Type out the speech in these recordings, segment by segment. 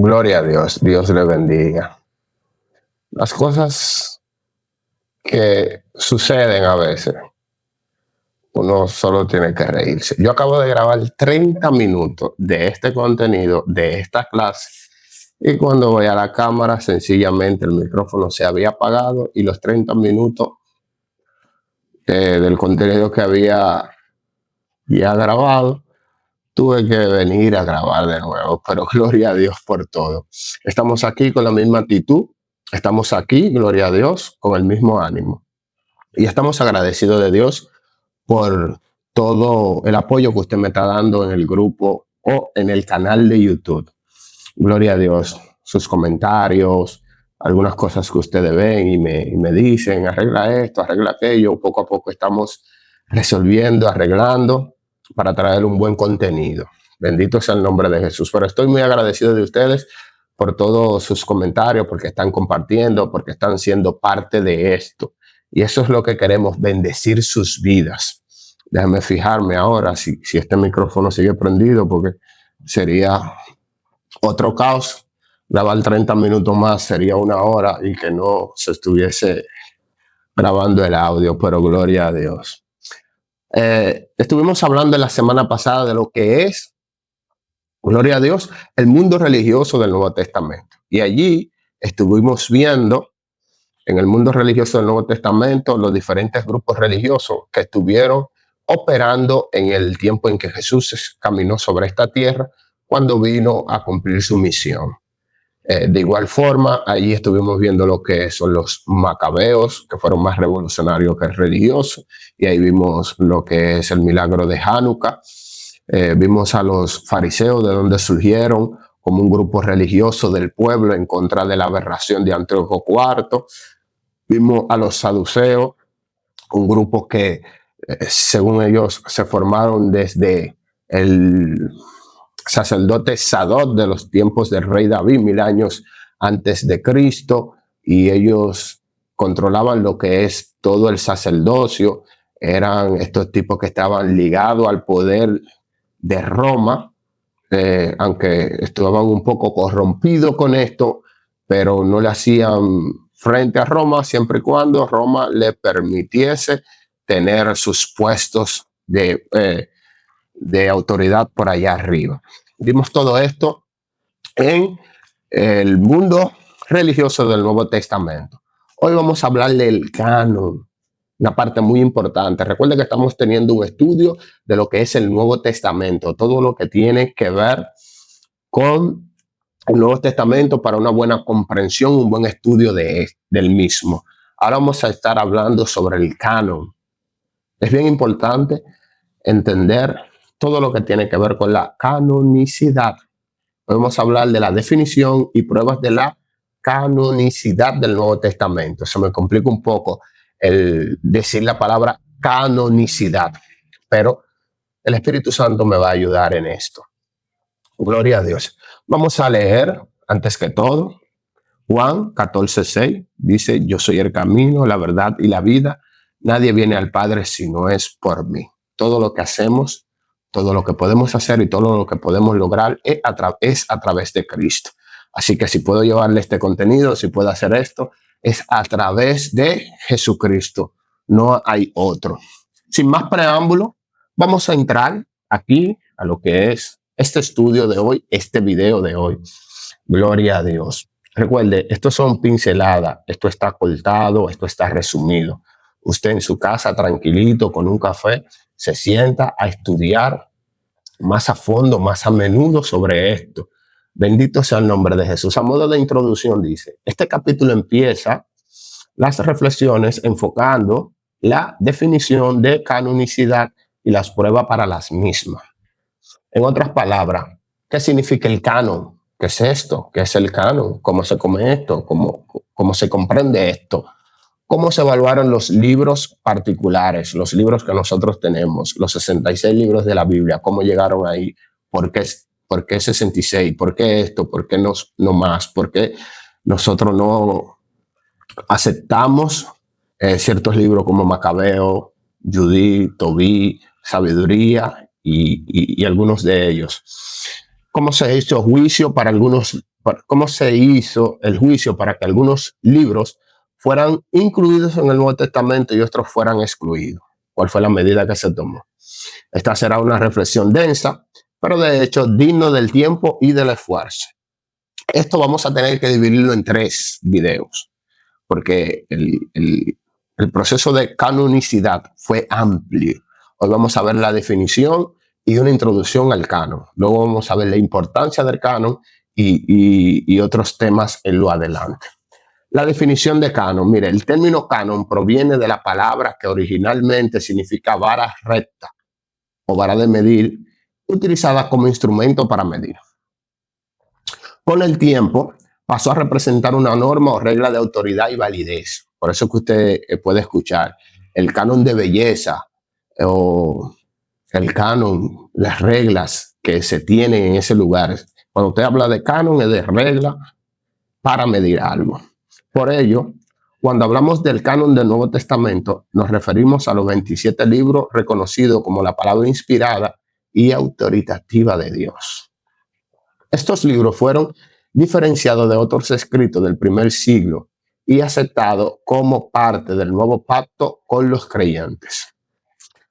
Gloria a Dios, Dios le bendiga. Las cosas que suceden a veces, uno solo tiene que reírse. Yo acabo de grabar 30 minutos de este contenido, de esta clase, y cuando voy a la cámara, sencillamente el micrófono se había apagado y los 30 minutos del contenido que había ya grabado, tuve que venir a grabar de nuevo, pero gloria a Dios por todo. Estamos aquí con la misma actitud, estamos aquí, gloria a Dios, con el mismo ánimo. Y estamos agradecidos de Dios por todo el apoyo que usted me está dando en el grupo o en el canal de YouTube. Gloria a Dios, sus comentarios, algunas cosas que ustedes ven y me dicen, arregla esto, arregla aquello. Poco a poco estamos resolviendo, arreglando para traer un buen contenido. Bendito sea el nombre de Jesús. Pero estoy muy agradecido de ustedes por todos sus comentarios, porque están compartiendo, porque están siendo parte de esto. Y eso es lo que queremos, bendecir sus vidas. Déjame fijarme ahora si este micrófono sigue prendido, porque sería otro caos. Grabar 30 minutos más sería 1 hora y que no se estuviese grabando el audio, pero gloria a Dios. Estuvimos hablando la semana pasada de lo que es, gloria a Dios, el mundo religioso del Nuevo Testamento. Y allí estuvimos viendo en el mundo religioso del Nuevo Testamento los diferentes grupos religiosos que estuvieron operando en el tiempo en que Jesús caminó sobre esta tierra, cuando vino a cumplir su misión. De igual forma, allí estuvimos viendo lo que son los macabeos, que fueron más revolucionarios que religiosos, y ahí vimos lo que es el milagro de Hanukkah. Vimos a los fariseos, de donde surgieron como un grupo religioso del pueblo en contra de la aberración de Antíoco IV. Vimos a los saduceos, un grupo que, según ellos, se formaron desde el sacerdote Sadoc de los tiempos del rey David, 1000 años antes de Cristo, y ellos controlaban lo que es todo el sacerdocio. Eran estos tipos que estaban ligados al poder de Roma, aunque estaban un poco corrompidos con esto, pero no le hacían frente a Roma siempre y cuando Roma le permitiese tener sus puestos de autoridad por allá arriba. Vimos todo esto en el mundo religioso del Nuevo Testamento. Hoy vamos a hablar del canon, una parte muy importante. Recuerden que estamos teniendo un estudio de lo que es el Nuevo Testamento, todo lo que tiene que ver con el Nuevo Testamento para una buena comprensión, un buen estudio del mismo. Ahora vamos a estar hablando sobre el canon. Es bien importante entender todo lo que tiene que ver con la canonicidad. Podemos hablar de la definición y pruebas de la canonicidad del Nuevo Testamento. Se me complica un poco el decir la palabra canonicidad, pero el Espíritu Santo me va a ayudar en esto. Gloria a Dios. Vamos a leer, antes que todo, Juan 14:6. Dice, yo soy el camino, la verdad y la vida. Nadie viene al Padre si no es por mí. Todo lo que hacemos, todo lo que podemos hacer y todo lo que podemos lograr es a través de Cristo. Así que si puedo llevarle este contenido, si puedo hacer esto, es a través de Jesucristo. No hay otro. Sin más preámbulo, vamos a entrar aquí a lo que es este estudio de hoy, este video de hoy. Gloria a Dios. Recuerde, esto son pinceladas, esto está cortado, esto está resumido. Usted en su casa, tranquilito, con un café, se sienta a estudiar más a fondo, más a menudo sobre esto. Bendito sea el nombre de Jesús. A modo de introducción dice, este capítulo empieza las reflexiones enfocando la definición de canonicidad y las pruebas para las mismas. En otras palabras, ¿qué significa el canon? ¿Qué es esto? ¿Qué es el canon? ¿Cómo se come esto? ¿Cómo se comprende esto? ¿Cómo se evaluaron los libros particulares, los libros que nosotros tenemos, los 66 libros de la Biblia? ¿Cómo llegaron ahí? ¿Por qué 66? ¿Por qué esto? ¿Por qué no más? ¿Por qué nosotros no aceptamos ciertos libros como Macabeo, Judith, Tobí, Sabiduría y algunos de ellos? ¿Cómo se hizo juicio para algunos cómo se hizo el juicio para que algunos libros fueran incluidos en el Nuevo Testamento y otros fueran excluidos. ¿Cuál fue la medida que se tomó? Esta será una reflexión densa, pero de hecho digno del tiempo y del esfuerzo. Esto vamos a tener que dividirlo en 3 videos, porque el proceso de canonicidad fue amplio. Hoy vamos a ver la definición y una introducción al canon. Luego vamos a ver la importancia del canon y otros temas en lo adelante. La definición de canon. Mire, el término canon proviene de la palabra que originalmente significa vara recta o vara de medir, utilizada como instrumento para medir. Con el tiempo pasó a representar una norma o regla de autoridad y validez. Por eso que usted puede escuchar el canon de belleza o el canon, las reglas que se tienen en ese lugar. Cuando usted habla de canon, es de regla para medir algo. Por ello, cuando hablamos del canon del Nuevo Testamento, nos referimos a los 27 libros reconocidos como la palabra inspirada y autoritativa de Dios. Estos libros fueron diferenciados de otros escritos del primer siglo y aceptados como parte del nuevo pacto con los creyentes.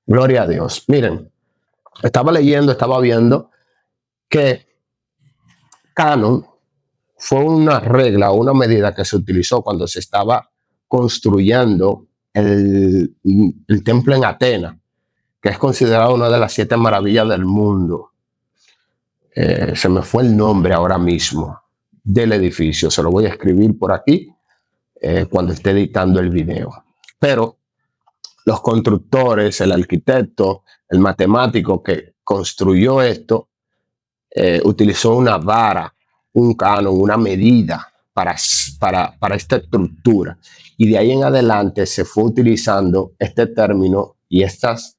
Gloria a Dios. Miren, estaba viendo que canon fue una regla o una medida que se utilizó cuando se estaba construyendo el templo en Atenas, que es considerado una de las 7 maravillas del mundo. Se me fue el nombre ahora mismo del edificio, se lo voy a escribir por aquí cuando esté editando el video. Pero los constructores, el arquitecto, el matemático que construyó esto, utilizó una vara, un canon, una medida para esta estructura. Y de ahí en adelante se fue utilizando este término y estas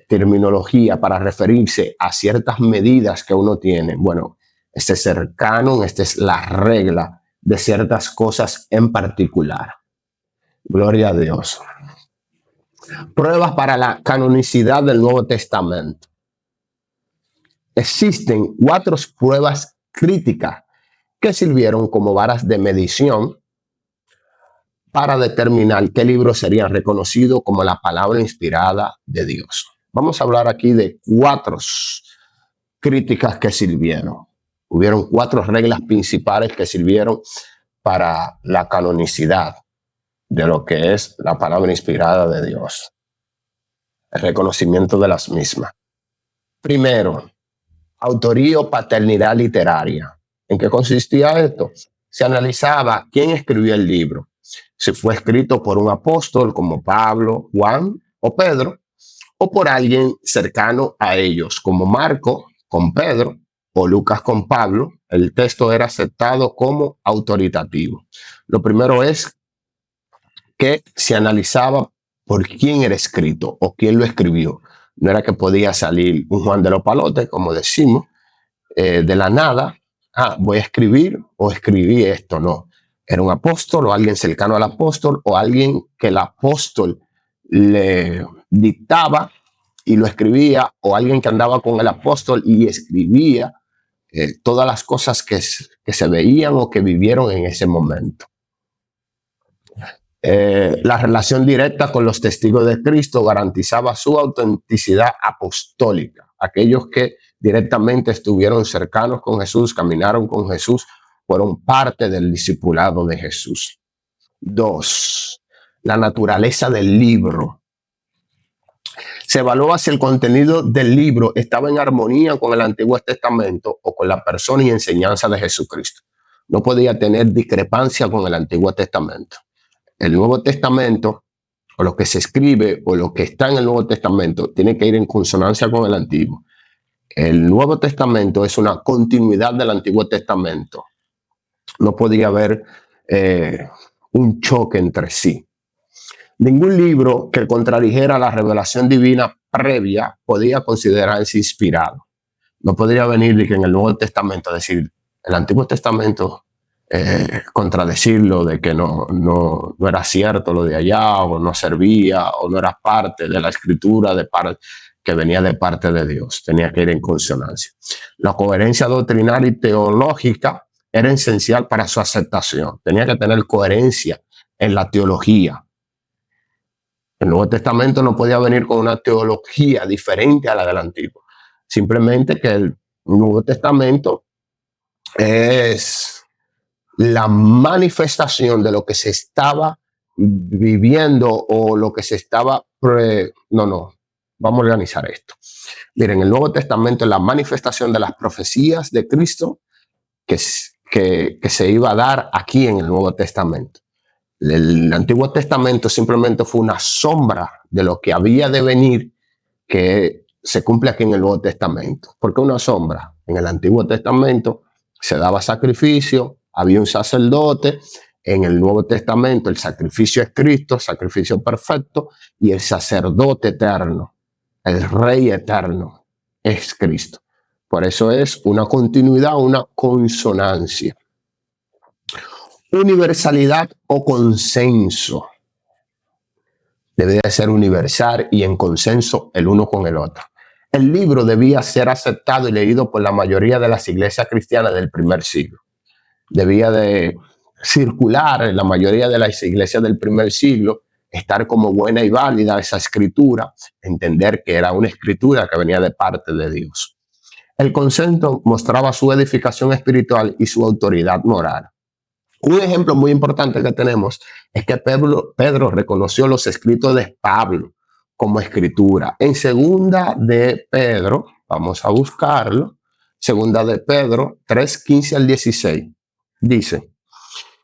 terminología para referirse a ciertas medidas que uno tiene. Bueno, este es el canon, esta es la regla de ciertas cosas en particular. Gloria a Dios. Pruebas para la canonicidad del Nuevo Testamento. Existen 4 pruebas críticas que sirvieron como varas de medición para determinar qué libros serían reconocidos como la palabra inspirada de Dios. Vamos a hablar aquí de 4 críticas que sirvieron. Hubieron 4 reglas principales que sirvieron para la canonicidad de lo que es la palabra inspirada de Dios. El reconocimiento de las mismas. Primero, autoría o paternidad literaria. ¿En qué consistía esto? Se analizaba quién escribió el libro. Si fue escrito por un apóstol como Pablo, Juan o Pedro, o por alguien cercano a ellos, como Marco con Pedro o Lucas con Pablo. El texto era aceptado como autoritativo. Lo primero es que se analizaba por quién era escrito o quién lo escribió. No era que podía salir un Juan de los Palotes, como decimos, de la nada. Voy a escribir o escribí esto. No, era un apóstol o alguien cercano al apóstol o alguien que el apóstol le dictaba y lo escribía, o alguien que andaba con el apóstol y escribía todas las cosas que se veían o que vivieron en ese momento. La relación directa con los testigos de Cristo garantizaba su autenticidad apostólica. Aquellos que directamente estuvieron cercanos con Jesús, caminaron con Jesús, fueron parte del discipulado de Jesús. 2. La naturaleza del libro. Se evaluaba si el contenido del libro estaba en armonía con el Antiguo Testamento o con la persona y enseñanza de Jesucristo. No podía tener discrepancia con el Antiguo Testamento. El Nuevo Testamento, o lo que se escribe o lo que está en el Nuevo Testamento, tiene que ir en consonancia con el Antiguo. El Nuevo Testamento es una continuidad del Antiguo Testamento. No podía haber un choque entre sí. Ningún libro que contradijera la revelación divina previa podía considerarse inspirado. No podría venir de que en el Nuevo Testamento decir, el Antiguo Testamento, contradecirlo de que no era cierto lo de allá, o no servía, o no era parte de la escritura que venía de parte de Dios. Tenía que ir en consonancia. La coherencia doctrinal y teológica era esencial para su aceptación. Tenía que tener coherencia en la teología. El Nuevo Testamento no podía venir con una teología diferente a la del Antiguo. Simplemente que el Nuevo Testamento es la manifestación de lo que se estaba viviendo o lo que se estaba... vamos a organizar esto. Miren, el Nuevo Testamento es la manifestación de las profecías de Cristo que se iba a dar aquí en el Nuevo Testamento. El Antiguo Testamento simplemente fue una sombra de lo que había de venir que se cumple aquí en el Nuevo Testamento. ¿Por qué una sombra? En el Antiguo Testamento se daba sacrificio, había un sacerdote. En el Nuevo Testamento el sacrificio es Cristo, sacrificio perfecto, y el sacerdote eterno, el rey eterno, es Cristo. Por eso es una continuidad, una consonancia. Universalidad o consenso. Debe de ser universal y en consenso el uno con el otro. El libro debía ser aceptado y leído por la mayoría de las iglesias cristianas del primer siglo. Debía de circular en la mayoría de las iglesias del primer siglo, estar como buena y válida esa escritura, entender que era una escritura que venía de parte de Dios. El consenso mostraba su edificación espiritual y su autoridad moral. Un ejemplo muy importante que tenemos es que Pedro reconoció los escritos de Pablo como escritura. En segunda de Pedro, vamos a buscarlo, segunda de Pedro 3:15 al 16, dice: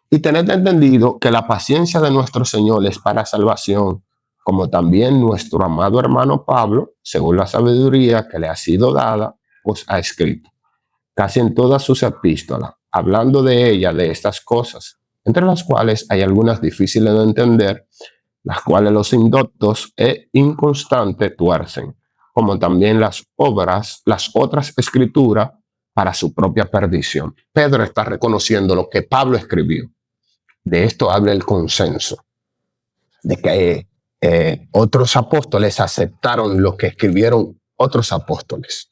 y tened entendido que la paciencia de nuestro Señor es para salvación, como también nuestro amado hermano Pablo, según la sabiduría que le ha sido dada, os ha escrito casi en todas sus epístolas, hablando de ella, de estas cosas, entre las cuales hay algunas difíciles de entender, las cuales los indoctos e inconstantes tuercen, como también las otras escrituras, para su propia perdición. Pedro está reconociendo lo que Pablo escribió. De esto habla el consenso, de que otros apóstoles aceptaron lo que escribieron otros apóstoles.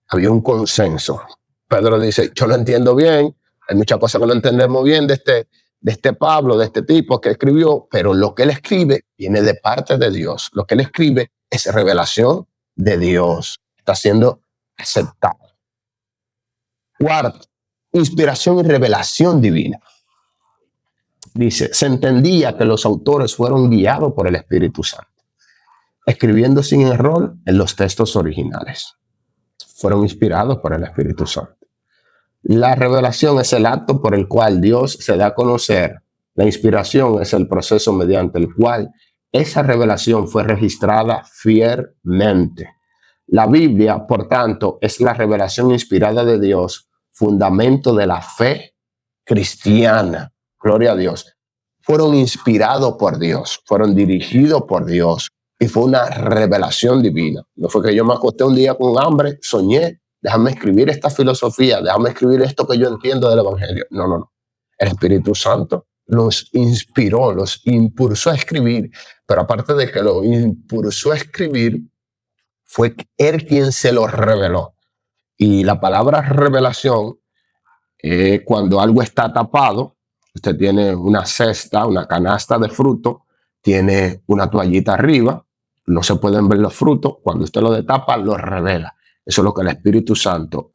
Había un consenso. Pedro dice, yo no entiendo bien, hay muchas cosas que no entendemos bien de este Pablo, de este tipo que escribió, pero lo que él escribe viene de parte de Dios. Lo que él escribe es revelación de Dios. Está siendo aceptado. Cuarto, inspiración y revelación divina. Dice, se entendía que los autores fueron guiados por el Espíritu Santo, escribiendo sin error en los textos originales. Fueron inspirados por el Espíritu Santo. La revelación es el acto por el cual Dios se da a conocer. La inspiración es el proceso mediante el cual esa revelación fue registrada fielmente. La Biblia, por tanto, es la revelación inspirada de Dios, fundamento de la fe cristiana. Gloria a Dios. Fueron inspirados por Dios, fueron dirigidos por Dios y fue una revelación divina. No fue que yo me acosté un día con hambre, soñé, déjame escribir esta filosofía, déjame escribir esto que yo entiendo del Evangelio. No. El Espíritu Santo los inspiró, los impulsó a escribir, pero aparte de que lo impulsó a escribir, fue él quien se lo reveló. Y la palabra revelación, cuando algo está tapado, usted tiene una cesta, una canasta de frutos, tiene una toallita arriba, no se pueden ver los frutos, cuando usted lo destapa, lo revela. Eso es lo que el Espíritu Santo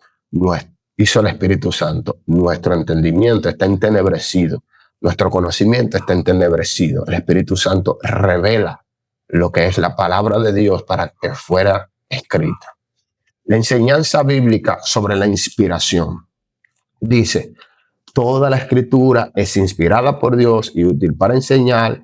hizo. El Espíritu Santo. Nuestro entendimiento está entenebrecido, nuestro conocimiento está entenebrecido. El Espíritu Santo revela lo que es la palabra de Dios para que fuera escrita. La enseñanza bíblica sobre la inspiración dice: toda la escritura es inspirada por Dios y útil para enseñar,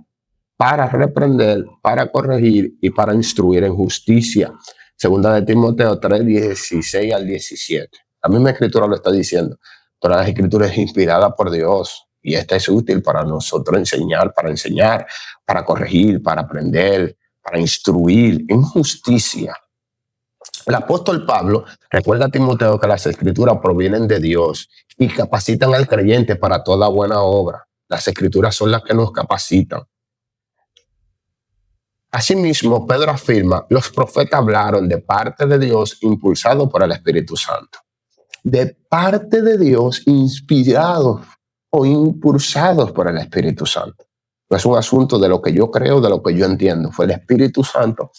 para reprender, para corregir y para instruir en justicia. Segunda de Timoteo 3:16 al 17. La misma escritura lo está diciendo. Toda la escritura es inspirada por Dios y esta es útil para nosotros enseñar, para corregir, para aprender, para instruir en justicia. El apóstol Pablo recuerda a Timoteo que las escrituras provienen de Dios y capacitan al creyente para toda buena obra. Las escrituras son las que nos capacitan. Asimismo, Pedro afirma, los profetas hablaron de parte de Dios impulsados por el Espíritu Santo. de parte de Dios, inspirados o impulsados por el Espíritu Santo. No es un asunto de lo que yo creo, de lo que yo entiendo. Fue el Espíritu Santo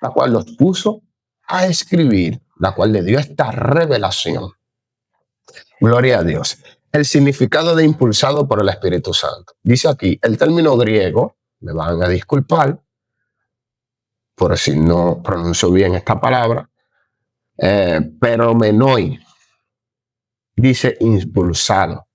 la cual los puso a escribir, la cual le dio esta revelación. Gloria a Dios. El significado de impulsado por el Espíritu Santo. Dice aquí, el término griego, me van a disculpar por si no pronuncio bien esta palabra, peromenoi, dice impulsado.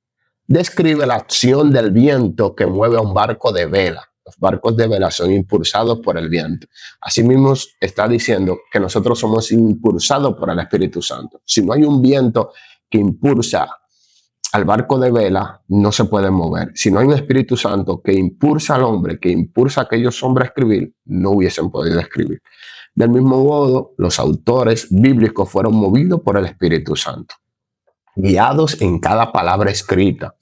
Describe la acción del viento que mueve a un barco de vela. Los barcos de vela son impulsados por el viento. Asimismo, está diciendo que nosotros somos impulsados por el Espíritu Santo. Si no hay un viento que impulsa al barco de vela, no se puede mover. Si no hay un Espíritu Santo que impulsa al hombre, que impulsa a aquellos hombres a escribir, no hubiesen podido escribir. Del mismo modo, los autores bíblicos fueron movidos por el Espíritu Santo, guiados en cada palabra escrita.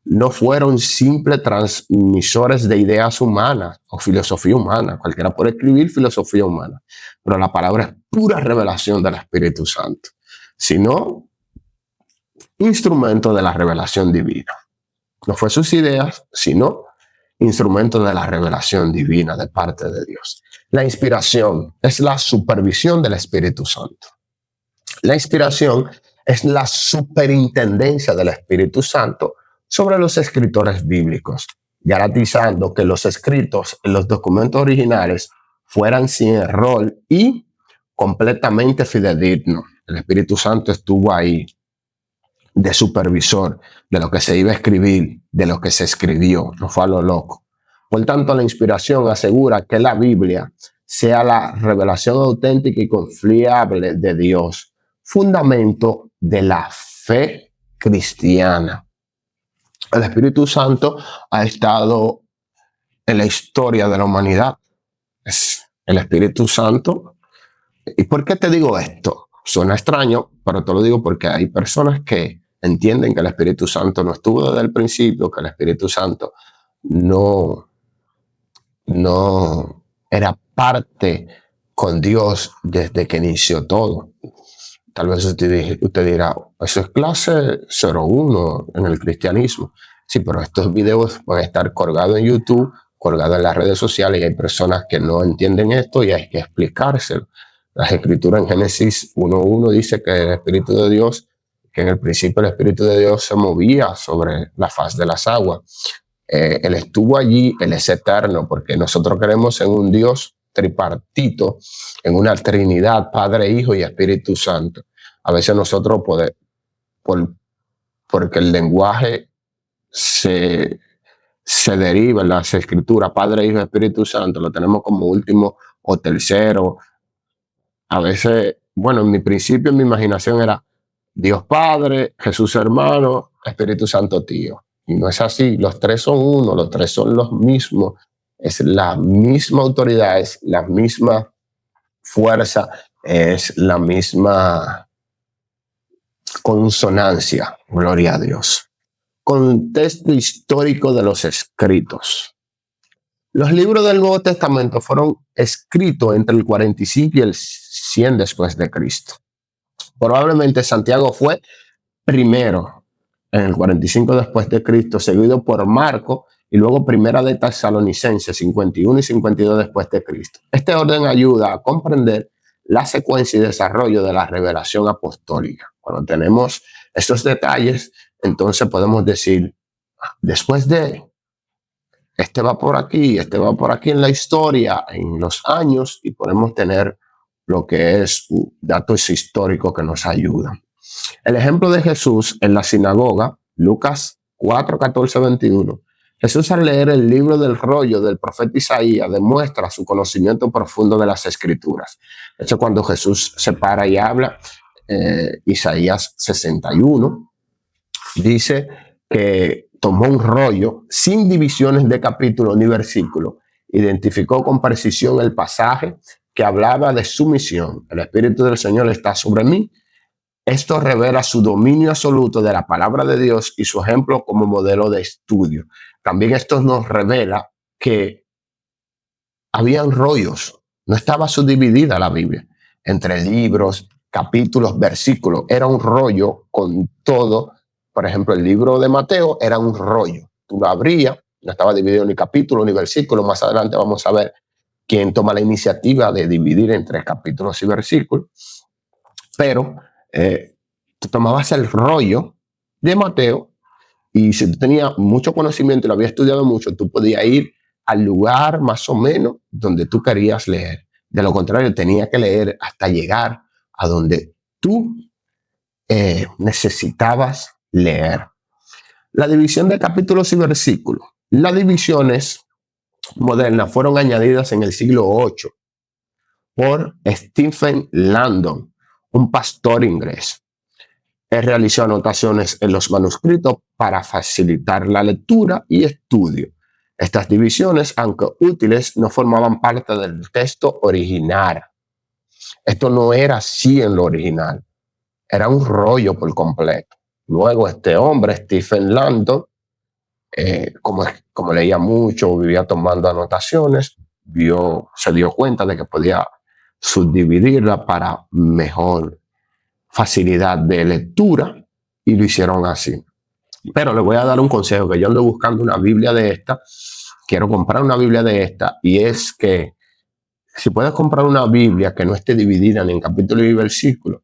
No fueron simples transmisores de ideas humanas o filosofía humana. Cualquiera puede escribir filosofía humana, pero la palabra es pura revelación del Espíritu Santo, sino instrumento de la revelación divina. No fue sus ideas, sino instrumento de la revelación divina de parte de Dios. La inspiración es la supervisión del Espíritu Santo. La inspiración es la superintendencia del Espíritu Santo sobre los escritores bíblicos, garantizando que los escritos en los documentos originales fueran sin error y completamente fidedignos. El Espíritu Santo estuvo ahí de supervisor de lo que se iba a escribir, de lo que se escribió, no fue a lo loco. Por tanto, la inspiración asegura que la Biblia sea la revelación auténtica y confiable de Dios, fundamento de la fe cristiana. El Espíritu Santo ha estado en la historia de la humanidad. Es el Espíritu Santo. ¿Y por qué te digo esto? Suena extraño, pero te lo digo porque hay personas que entienden que el Espíritu Santo no estuvo desde el principio, que el Espíritu Santo no era parte con Dios desde que inició todo. Tal vez usted dirá, eso es clase 01 en el cristianismo. Sí, pero estos videos pueden estar colgados en YouTube, colgados en las redes sociales, y hay personas que no entienden esto y hay que explicárselo. Las escrituras en Génesis 1:1 dice que el Espíritu de Dios, que en el principio el Espíritu de Dios se movía sobre la faz de las aguas. Él estuvo allí, Él es eterno, porque nosotros creemos en un Dios tripartito, en una Trinidad, Padre, Hijo y Espíritu Santo. A veces nosotros porque el lenguaje se deriva en las escrituras, Padre, Hijo y Espíritu Santo, lo tenemos como último o tercero. A veces, bueno, en mi principio, en mi imaginación era Dios Padre, Jesús hermano, Espíritu Santo tío. Y no es así, los tres son uno, los tres son los mismos, es la misma autoridad, es la misma fuerza, es la misma consonancia, gloria a Dios. Contexto histórico de los escritos. Los libros del Nuevo Testamento fueron escritos entre el 45 y el 100 después de Cristo. Probablemente Santiago fue primero en el 45 después de Cristo, seguido por Marco y luego Primera de Tesalonicenses 51 y 52 después de Cristo. Este orden ayuda a comprender la secuencia y desarrollo de la revelación apostólica. Cuando tenemos estos detalles, entonces podemos decir, después de este va por aquí en la historia, en los años, y podemos tener lo que es datos históricos que nos ayudan. El ejemplo de Jesús en la sinagoga, Lucas 4, 14, 21. Jesús, al leer el libro del rollo del profeta Isaías, demuestra su conocimiento profundo de las escrituras. De hecho, cuando Jesús se para y habla, Isaías 61, dice que tomó un rollo sin divisiones de capítulo ni versículo, identificó con precisión el pasaje que hablaba de su misión. El Espíritu del Señor está sobre mí. Esto revela su dominio absoluto de la palabra de Dios y su ejemplo como modelo de estudio. También esto nos revela que habían rollos, no estaba subdividida la Biblia entre libros, capítulos, versículos. Era un rollo con todo. Por ejemplo, el libro de Mateo era un rollo. Tú lo abrías, no estaba dividido ni capítulo ni versículo. Más adelante vamos a ver quién toma la iniciativa de dividir entre capítulos y versículos. Pero tú tomabas el rollo de Mateo y si tú tenías mucho conocimiento y lo habías estudiado mucho, tú podías ir al lugar más o menos donde tú querías leer. De lo contrario, tenías que leer hasta llegar a donde tú necesitabas leer. La división de capítulos y versículos. Las divisiones modernas fueron añadidas en el siglo VIII por Stephen Landon, un pastor inglés. Él realizó anotaciones en los manuscritos para facilitar la lectura y estudio. Estas divisiones, aunque útiles, no formaban parte del texto original. Esto no era así en lo original. Era un rollo por completo. Luego este hombre, Stephen Landon, como leía mucho, vivía tomando anotaciones, se dio cuenta de que podía subdividirla para mejor facilidad de lectura y lo hicieron así. Pero le voy a dar un consejo, que yo ando buscando una Biblia de esta, quiero comprar una Biblia de esta, y es que si puedes comprar una Biblia que no esté dividida ni en capítulos y versículos,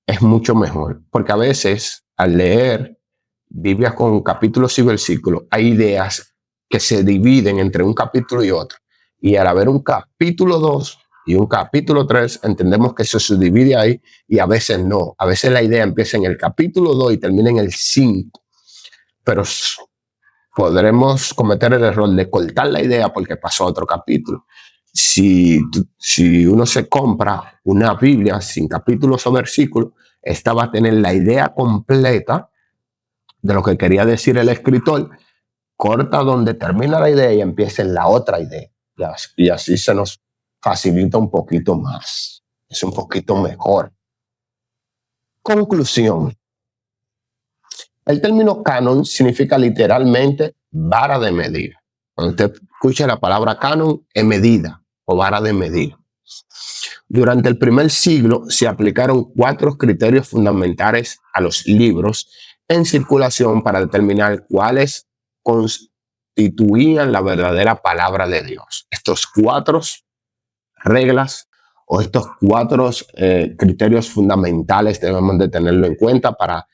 es mucho mejor, porque a veces al leer Biblias con capítulos y versículos, hay ideas que se dividen entre un capítulo y otro, y al haber un capítulo 2 y un capítulo 3, entendemos que eso se divide ahí, y a veces no. A veces la idea empieza en el capítulo 2 y termina en el 5, pero podremos cometer el error de cortar la idea porque pasó a otro capítulo. Si uno se compra una Biblia sin capítulos o versículos, esta va a tener la idea completa de lo que quería decir el escritor, corta donde termina la idea y empieza en la otra idea. Y así se nos facilita un poquito más. Es un poquito mejor. Conclusión. El término canon significa literalmente vara de medir. Cuando usted escucha la palabra canon, es medida o vara de medir. Durante el primer siglo se aplicaron 4 criterios fundamentales a los libros en circulación para determinar cuáles constituían la verdadera palabra de Dios. Estos 4 reglas o estos 4 criterios fundamentales debemos de tenerlo en cuenta para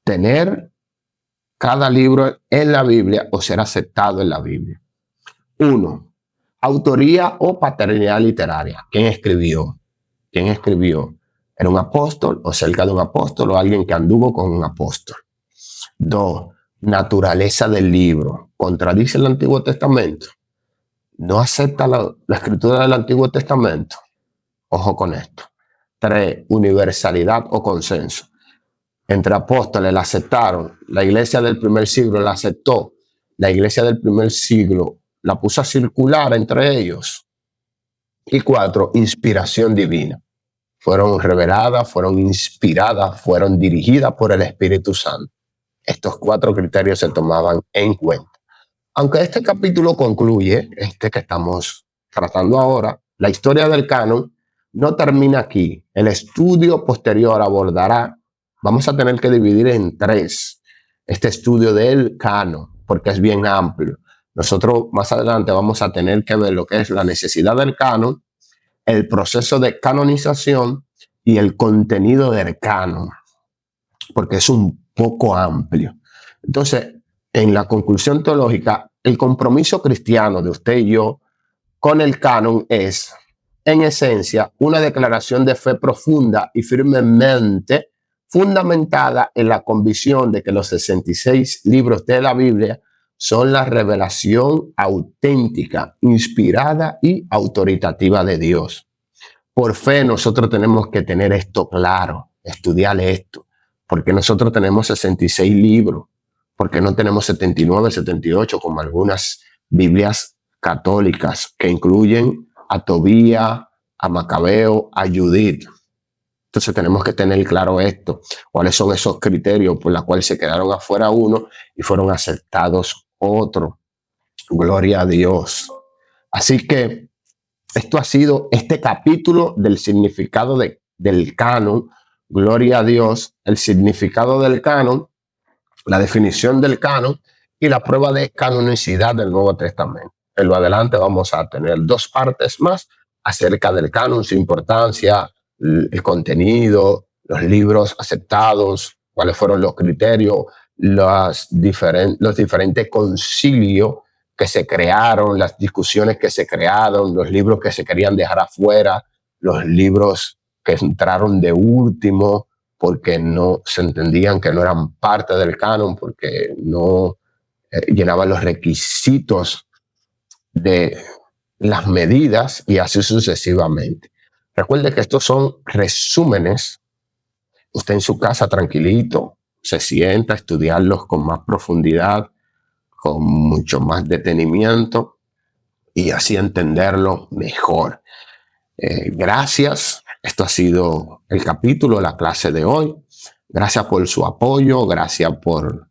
tener cada libro en la Biblia o ser aceptado en la Biblia. 1. Autoría o paternidad literaria. ¿Quién escribió? ¿Quién escribió? ¿Era un apóstol o cerca de un apóstol o alguien que anduvo con un apóstol? 2. Naturaleza del libro. ¿Contradice el Antiguo Testamento? ¿No acepta la escritura del Antiguo Testamento? Ojo con esto. 3. Universalidad o consenso. Entre apóstoles la aceptaron, la iglesia del primer siglo la aceptó, la iglesia del primer siglo la puso a circular entre ellos. Y 4, inspiración divina. Fueron reveladas, fueron inspiradas, fueron dirigidas por el Espíritu Santo. Estos 4 criterios se tomaban en cuenta. Aunque este capítulo concluye, que estamos tratando ahora, la historia del canon no termina aquí. El estudio posterior abordará. Vamos a tener que dividir en 3 este estudio del canon, porque es bien amplio. Nosotros más adelante vamos a tener que ver lo que es la necesidad del canon, el proceso de canonización y el contenido del canon, porque es un poco amplio. Entonces, en la conclusión teológica, el compromiso cristiano de usted y yo con el canon es, en esencia, una declaración de fe profunda y firmemente fundamentada en la convicción de que los 66 libros de la Biblia son la revelación auténtica, inspirada y autoritativa de Dios. Por fe nosotros tenemos que tener esto claro, estudiar esto, porque nosotros tenemos 66 libros, porque no tenemos 79, 78 como algunas Biblias católicas que incluyen a Tobías, a Macabeo, a Judith. Entonces tenemos que tener claro esto, cuáles son esos criterios por los cuales se quedaron afuera uno y fueron aceptados otros. Gloria a Dios. Así que esto ha sido este capítulo del significado del canon. Gloria a Dios, el significado del canon, la definición del canon y la prueba de canonicidad del Nuevo Testamento. En lo adelante vamos a tener 2 partes más acerca del canon, su importancia, el contenido, los libros aceptados, cuáles fueron los criterios, los diferentes concilios que se crearon, las discusiones que se crearon, los libros que se querían dejar afuera, los libros que entraron de último porque no se entendían que no eran parte del canon, porque no llenaban los requisitos de las medidas y así sucesivamente. Recuerde que estos son resúmenes. Usted en su casa tranquilito se sienta a estudiarlos con más profundidad, con mucho más detenimiento y así entenderlo mejor. Gracias. Esto ha sido el capítulo, la clase de hoy. Gracias por su apoyo, gracias por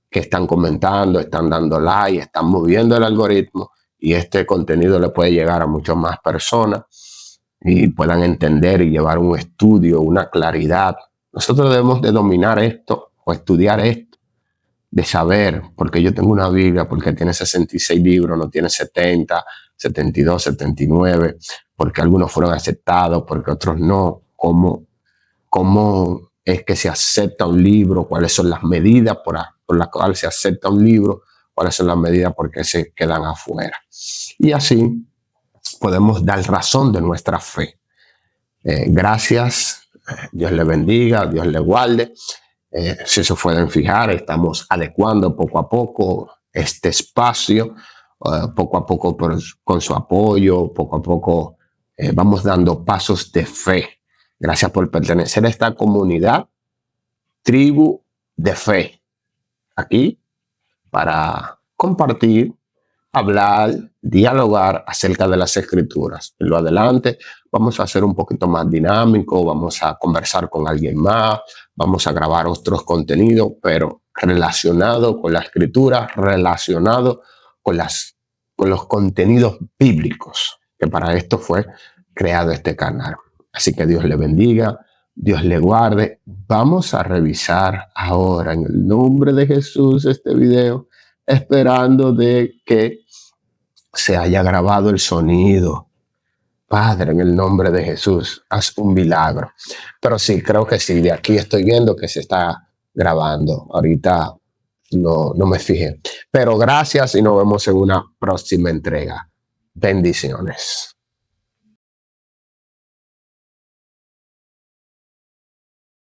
que están comentando, están dando like, están moviendo el algoritmo y este contenido le puede llegar a muchas más personas y puedan entender y llevar un estudio, una claridad. Nosotros debemos de dominar esto o estudiar esto, de saber, porque yo tengo una Biblia, porque tiene 66 libros, no tiene 70, 72, 79, porque algunos fueron aceptados, porque otros no. ¿Cómo es que se acepta un libro? ¿Cuáles son las medidas por las cuales se acepta un libro? ¿Cuáles son las medidas por qué se quedan afuera? Y así podemos dar razón de nuestra fe. Gracias. Dios le bendiga, Dios le guarde. Si se pueden fijar, estamos adecuando poco a poco este espacio, poco a poco con su apoyo, poco a poco vamos dando pasos de fe. Gracias por pertenecer a esta comunidad, tribu de fe, aquí para compartir, hablar, dialogar acerca de las escrituras. En lo adelante vamos a hacer un poquito más dinámico, vamos a conversar con alguien más, vamos a grabar otros contenidos, pero relacionado con la escritura, relacionado con los contenidos bíblicos, que para esto fue creado este canal. Así que Dios le bendiga, Dios le guarde. Vamos a revisar ahora en el nombre de Jesús este video, esperando de que se haya grabado el sonido. Padre, en el nombre de Jesús, haz un milagro. Pero sí, creo que sí, de aquí estoy viendo que se está grabando. Ahorita no me fijé. Pero gracias y nos vemos en una próxima entrega. Bendiciones.